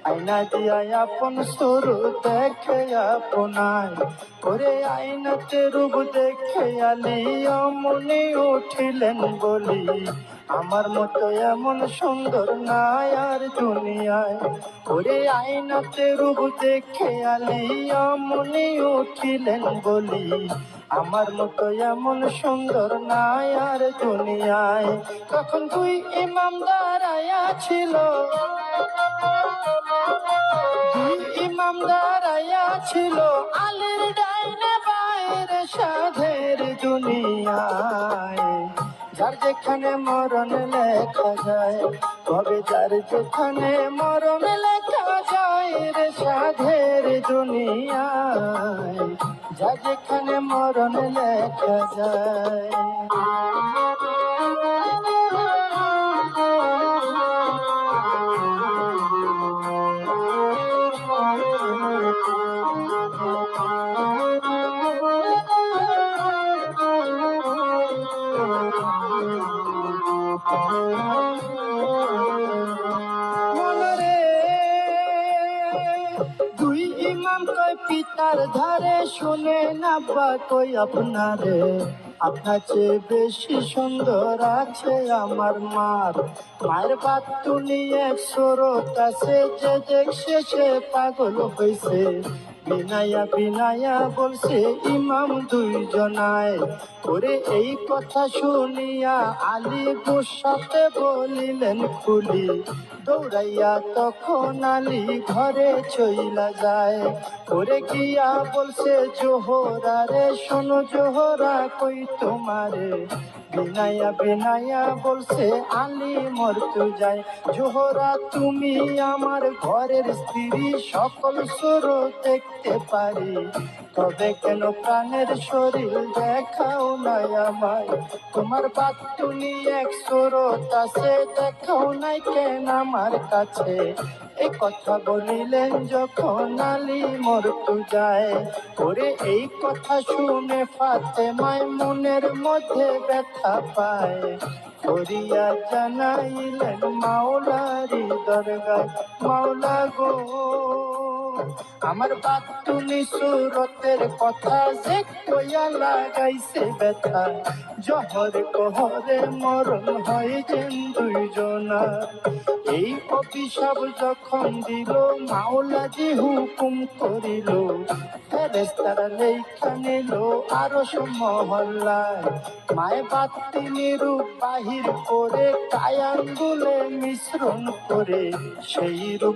আয়না দিয়া আপন শুরু দেখে আপনায়, ওরে আয়নাতে রূপ দেখে আলি অমনি উঠিলেন বলি, আমার মতো এমন সুন্দর নাই আর দুনিয়ায়। ওরে আয়নাতে রূপ দেখে আলি অমনি উঠিলেন বলি, আমার মতো এমন সুন্দর নাই আর দুনিয়ায়। তখন দুই ইমাম দাঁড়ায়া ছিল, দুই ইমাম দাঁড়ায়া ছিল, আলীর ডাইনে বাইরে সাধের দুনিয়ায়। যার যেখানে মরণ লেখা যায়, তবে যার যেখানে মরণ লেখা যায় রে সাধের দুনিয়ায়, যার যেখানে মরণ লেখা যায়। মনরে দুই ইমাম কয় পিতার ধারে, শুনে না বা কই আপনারে, আপনার চেয়ে বেশি সুন্দর আছে আমার মার। মায়ের বাত নিয়ে স্রোত আছে, যে দেখছে সে পাগল হইছে। বিনায়া বিনায়া বলছে ইমাম দুইজনায়, ওরে এই কথা শুনিয়া আলী গুসাতে বলিলেন খুলি, দৌড়াইয়া তখন আলী ঘরে চইলা যায়। ওরে গিয়া বলছে জোহরা রে, শোনো জোহরা কই তোমারে, বিনায়া বিনায়া বলছে আলী মরতে যায়। জোহরা তুমি আমার ঘরের স্ত্রী, সকল সুর দেখতে পারি, তবে কেন প্রাণের শরীর দেখাও নাই আমায়। তোমার বাতুনি এক সুরত আছে, দেখাও নাই কেন আমার কাছে। এই কথা বলিলেন যখন আলী মরতে যায়, ওরে এই কথা শুনে ফাতেমায় মনের মধ্যে ব্যথা পায়। করিয়া জানাইলেন মাওলারি দরগায়, মাওলা গো আমার বাতুনি সুরতের কথা যে কইয়া লাগাইছে ব্যথা, জহর কোহরে মরণ হয় যেন দুইজনা। এই অভিশাপ যখন দিল মাওলাজি হুকুম করিল, ফেরেশতারা লেখা নিল আরশ মহল্লায়। মায় বাতিনি রূপ বাহির করে, কায়াঙ্গুলে মিশ্রণ করে, সেই রূপ